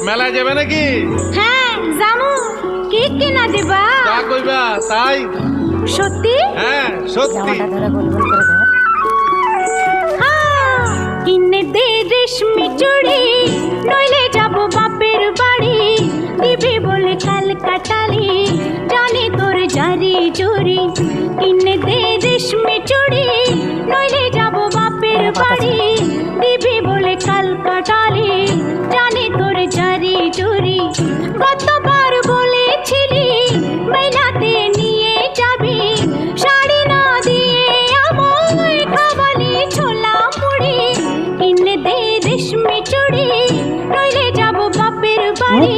মেলায় যাবে নাকি? হ্যাঁ জামু। কি কিনা দিবা? তা কইবা তাই? সত্যি? হ্যাঁ সত্যি। কিনে দে রেশমি চুড়ি, নইলে যাব বাপের বাড়ি। দিবি বলে কাল কাটালি, জানি তোর জারি জুরি। কিনে দে রেশমি চুড়ি, নইলে যাব বাপের বাড়ি। দিবি বলে কাল কাটালি, জানি তোর জারি জুরি। কতবার বলেছিলি মেলাতে নিয়ে যাবি, শাড়ি না দিয়ে আমায় খাওয়ালি ছোলা মুড়ি। কিনে দে রেশমি চুড়ি, নইলে যাব বাপের বাড়ি।